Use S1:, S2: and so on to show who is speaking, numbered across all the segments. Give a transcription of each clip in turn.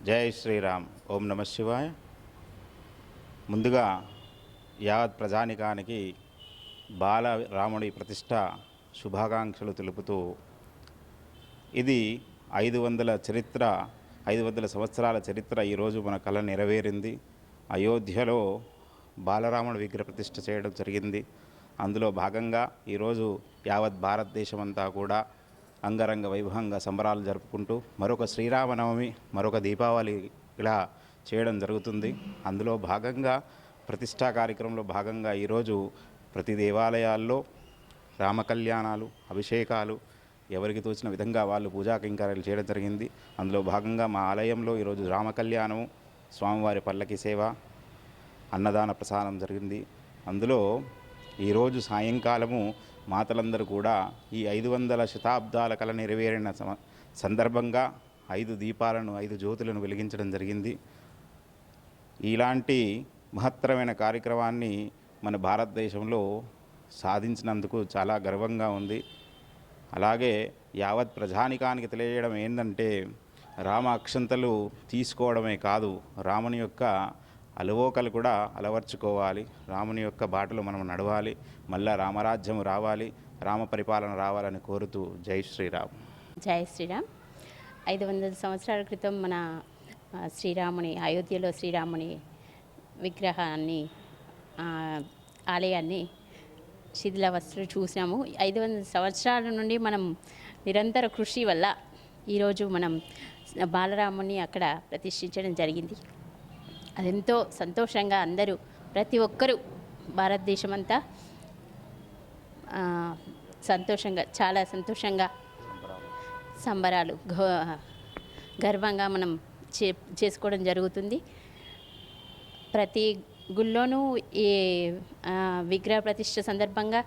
S1: జై శ్రీరామ్. ఓం నమ శివాయ. ముందుగా యావత్ ప్రజానికానికి బాల రాముడి ప్రతిష్ట శుభాకాంక్షలు తెలుపుతూ, ఇది 500 సంవత్సరాల చరిత్ర ఈరోజు మన కళ నెరవేరింది. అయోధ్యలో బాలరాముడి విగ్రహ ప్రతిష్ట చేయడం జరిగింది. అందులో భాగంగా ఈరోజు యావత్ భారతదేశమంతా కూడా అంగరంగ వైభవంగా సంబరాలు జరుపుకుంటూ మరొక శ్రీరామనవమి, మరొక దీపావళి ఇలా చేయడం జరుగుతుంది. అందులో భాగంగా ప్రతిష్టా కార్యక్రమంలో భాగంగా ఈరోజు ప్రతి దేవాలయాల్లో రామ కళ్యాణాలు, అభిషేకాలు ఎవరికి తోచిన విధంగా వాళ్ళు పూజా కైంకర్యాలు చేయడం జరిగింది. అందులో భాగంగా మా ఆలయంలో ఈరోజు రామ కళ్యాణము, స్వామివారి పల్లకి సేవ, అన్నదాన ప్రసాదం జరిగింది. అందులో ఈరోజు సాయంకాలము మాతలందరూ కూడా ఈ 500 శతాబ్దాల కళ నెరవేరిన సందర్భంగా 5 దీపాలను, 5 జ్యోతులను వెలిగించడం జరిగింది. ఇలాంటి మహత్తరమైన కార్యక్రమాన్ని మన భారతదేశంలో సాధించినందుకు చాలా గర్వంగా ఉంది. అలాగే యావత్ ప్రజానికానికి తెలియజేయడం ఏంటంటే, రామ అక్షంతలు తీసుకోవడమే కాదు, రాముని యొక్క అలవోకలు కూడా అలవర్చుకోవాలి. రాముని యొక్క బాటలు మనం నడవాలి. మళ్ళా రామరాజ్యం రావాలి, రామ పరిపాలన రావాలని కోరుతూ జై శ్రీరామ్.
S2: జై శ్రీరామ్. 500 సంవత్సరాల క్రితం మన శ్రీరాముని, అయోధ్యలో శ్రీరాముని విగ్రహాన్ని, ఆలయాన్ని శిథిలావస్థలు చూసినాము. 500 సంవత్సరాల నుండి మనం నిరంతర కృషి వల్ల ఈరోజు మనం బాలరాముని అక్కడ ప్రతిష్ఠించడం జరిగింది. అదెంతో సంతోషంగా అందరూ, ప్రతి ఒక్కరూ భారతదేశమంతా సంతోషంగా, చాలా సంతోషంగా సంబరాలు గర్వంగా మనం చేసుకోవడం జరుగుతుంది. ప్రతి గుళ్ళోనూ ఈ విగ్రహ ప్రతిష్ఠ సందర్భంగా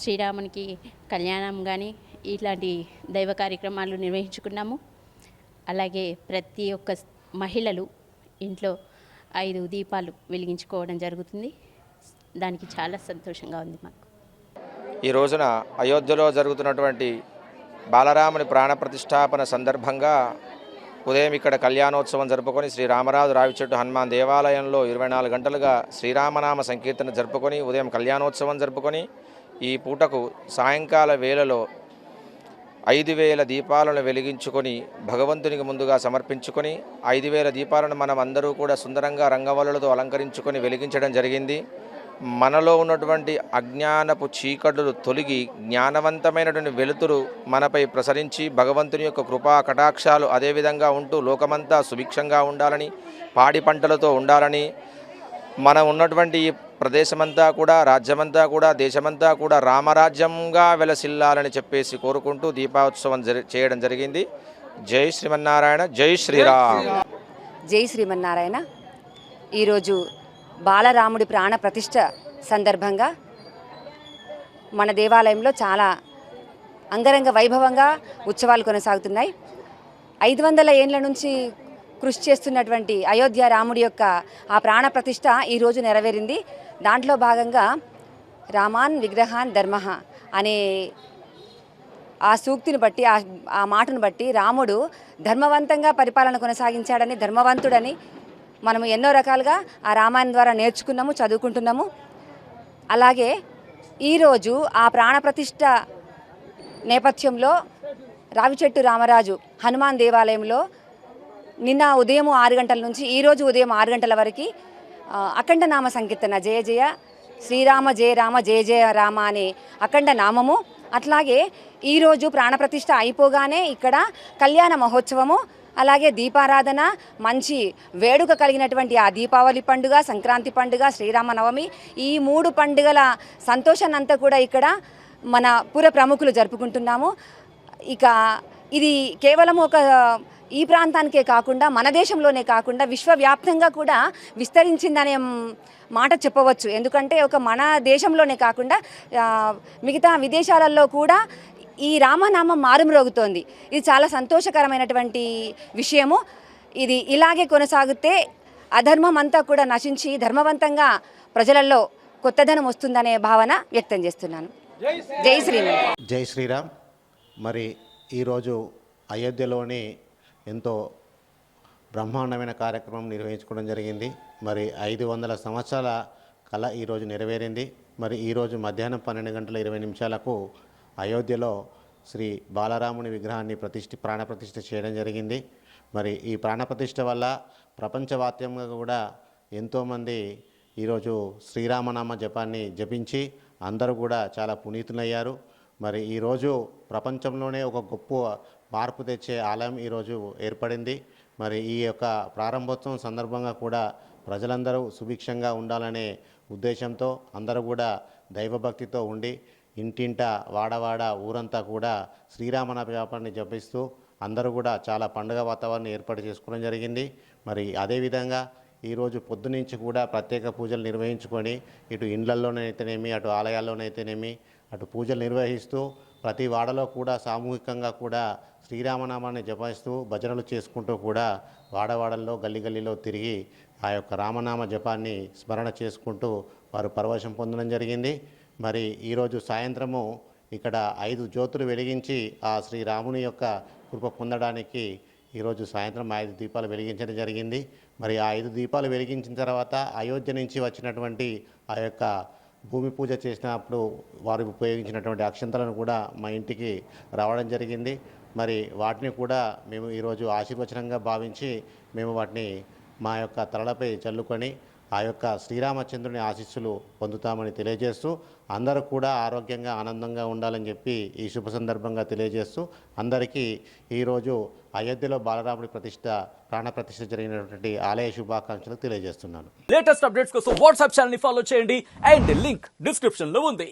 S2: శ్రీరామునికి కళ్యాణం కానీ ఇట్లాంటి దైవ కార్యక్రమాలు నిర్వహించుకున్నాము. అలాగే ప్రతి ఒక్క మహిళలు ఇంట్లో 5 దీపాలు వెలిగించుకోవడం జరుగుతుంది. దానికి చాలా సంతోషంగా ఉంది మాకు.
S3: ఈ రోజున అయోధ్యలో జరుగుతున్నటువంటి బాలరాముని ప్రాణప్రతిష్ఠాపన సందర్భంగా ఉదయం ఇక్కడ కళ్యాణోత్సవం జరుపుకొని శ్రీరామరాజు రావిచెట్టు హనుమాన్ దేవాలయంలో 24 గంటలుగా శ్రీరామనామ సంకీర్తన జరుపుకొని ఉదయం కళ్యాణోత్సవం జరుపుకొని ఈ పూటకు సాయంకాల వేళలో 5,000 దీపాలను వెలిగించుకొని భగవంతునికి ముందుగా సమర్పించుకొని 5,000 దీపాలను మనం అందరూ కూడా సుందరంగా రంగవల్లులతో అలంకరించుకొని వెలిగించడం జరిగింది. మనలో ఉన్నటువంటి అజ్ఞానపు చీకట్లు తొలగి జ్ఞానవంతమైనటువంటి వెలుతురు మనపై ప్రసరించి భగవంతుని యొక్క కృపా కటాక్షాలు అదేవిధంగా ఉంటూ లోకమంతా సుభిక్షంగా ఉండాలని, పాడి పంటలతో ఉండాలని, మనం ఉన్నటువంటి ఈ ప్రదేశమంతా కూడా, రాజ్యమంతా కూడా, దేశమంతా కూడా రామరాజ్యంగా వెలసిల్లాలని చెప్పేసి కోరుకుంటూ దీపోత్సవం చేయడం జరిగింది. జై శ్రీమన్నారాయణ. జై శ్రీరామ్.
S4: జై శ్రీమన్నారాయణ. ఈరోజు బాలరాముడి ప్రాణ ప్రతిష్ఠ సందర్భంగా మన దేవాలయంలో చాలా అంగరంగ వైభవంగా ఉత్సవాలు కొనసాగుతున్నాయి. 500 ఏండ్ల నుంచి కృషి చేస్తున్నటువంటి అయోధ్య రాముడి యొక్క ఆ ప్రాణ ప్రతిష్ఠ ఈరోజు నెరవేరింది. దాంట్లో భాగంగా రామాన్ విగ్రహాన్ ధర్మః అనే ఆ సూక్తిని బట్టి, ఆ మాటను బట్టి రాముడు ధర్మవంతంగా పరిపాలన కొనసాగించాడని, ధర్మవంతుడని మనము ఎన్నో రకాలుగా ఆ రామాయణం ద్వారా నేర్చుకున్నాము, చదువుకుంటున్నాము. అలాగే ఈరోజు ఆ ప్రాణప్రతిష్ఠ నేపథ్యంలో రావిచెట్టు రామరాజు హనుమాన్ దేవాలయంలో నిన్న ఉదయం 6 గంటల నుంచి ఈరోజు ఉదయం 6 గంటల వరకు అఖండ నామ సంకీర్తన, జయ జయ శ్రీరామ జయ రామ జయ జయ రామ అనే అఖండ నామము. అట్లాగే ఈరోజు ప్రాణప్రతిష్ఠ అయిపోగానే ఇక్కడ కళ్యాణ మహోత్సవము, అలాగే దీపారాధన, మంచి వేడుక కలిగినటువంటి ఆ దీపావళి పండుగ, సంక్రాంతి పండుగ, శ్రీరామనవమి, ఈ 3 పండుగల సంతోషాన్ని అంతా కూడా ఇక్కడ మన పుర ప్రముఖులు జరుపుకుంటున్నాము. ఇక ఇది కేవలం ఒక ఈ ప్రాంతానికే కాకుండా, మన దేశంలోనే కాకుండా విశ్వవ్యాప్తంగా కూడా విస్తరించిందనే మాట చెప్పవచ్చు. ఎందుకంటే ఒక మన దేశంలోనే కాకుండా మిగతా విదేశాలలో కూడా ఈ రామనామం మారుమ్రోగుతోంది. ఇది చాలా సంతోషకరమైనటువంటి విషయము. ఇది ఇలాగే కొనసాగితే అధర్మం అంతా కూడా నశించి ధర్మవంతంగా ప్రజలలో కొత్తదనం వస్తుందనే భావన వ్యక్తం చేస్తున్నాను. జై శ్రీరామ్.
S5: జై శ్రీరామ్. మరి ఈరోజు అయోధ్యలోని ఎంతో బ్రహ్మాండమైన కార్యక్రమం నిర్వహించుకోవడం జరిగింది. మరి 500 సంవత్సరాల కళ ఈరోజు నెరవేరింది. మరి ఈరోజు మధ్యాహ్నం 12:20 అయోధ్యలో శ్రీ బాలరాముని విగ్రహాన్ని ప్రాణప్రతిష్ఠ చేయడం జరిగింది. మరి ఈ ప్రాణప్రతిష్ఠ వల్ల ప్రపంచవ్యాప్తంగా కూడా ఎంతోమంది ఈరోజు శ్రీరామనామ జపాన్ని జపించి అందరూ కూడా చాలా పునీతులయ్యారు. మరి ఈరోజు ప్రపంచంలోనే ఒక గొప్ప మార్పు తెచ్చే ఆలయం ఈరోజు ఏర్పడింది. మరి ఈ యొక్క ప్రారంభోత్సవం సందర్భంగా కూడా ప్రజలందరూ సుభిక్షంగా ఉండాలనే ఉద్దేశంతో అందరూ కూడా దైవభక్తితో ఉండి ఇంటింట వాడవాడ ఊరంతా కూడా శ్రీరామనామ జపాన్ని జపిస్తూ అందరూ కూడా చాలా పండుగ వాతావరణం ఏర్పాటు చేసుకోవడం జరిగింది. మరి అదేవిధంగా ఈరోజు పొద్దునుంచి కూడా ప్రత్యేక పూజలు నిర్వహించుకొని ఇటు ఇండ్లల్లోనైతేనేమి అటు ఆలయాల్లోనైతేనేమి అటు పూజలు నిర్వహిస్తూ ప్రతి వాడలో కూడా సామూహికంగా కూడా శ్రీరామనామాన్ని జపిస్తూ భజనలు చేసుకుంటూ కూడా వాడవాడల్లో గల్లీలో తిరిగి ఆ యొక్క రామనామ జపాన్ని స్మరణ చేసుకుంటూ వారు పరవశం పొందడం జరిగింది. మరి ఈరోజు సాయంత్రము ఇక్కడ 5 జ్యోతులు వెలిగించి ఆ శ్రీరాముని యొక్క కృప పొందడానికి ఈరోజు సాయంత్రం 5 దీపాలు వెలిగించడం జరిగింది. మరి ఆ 5 దీపాలు వెలిగించిన తర్వాత అయోధ్య నుంచి వచ్చినటువంటి ఆ యొక్క భూమి పూజ చేసినప్పుడు వారు ఉపయోగించినటువంటి అక్షంతలను కూడా మా ఇంటికి రావడం జరిగింది. మరి వాటిని కూడా మేము ఈరోజు ఆశీర్వచనంగా భావించి మేము వాటిని మా యొక్క తలలపై చల్లుకొని ఆ యొక్క శ్రీరామచంద్రుని ఆశీస్సులు పొందుతామని తెలియజేస్తూ అందరూ కూడా ఆరోగ్యంగా ఆనందంగా ఉండాలని చెప్పి ఈ శుభ సందర్భంగా తెలియజేస్తూ అందరికీ ఈరోజు అయోధ్యలో బాలరాముడి ప్రాణప్రతిష్ఠ జరిగినటువంటి ఆలయ శుభాకాంక్షలు తెలియజేస్తున్నాను.
S6: లేటెస్ట్ అప్డేట్స్ కోసం వాట్సాప్ ఛానల్ ని ఫాలో చేయండి అండ్ లింక్ డిస్క్రిప్షన్ లో ఉంది.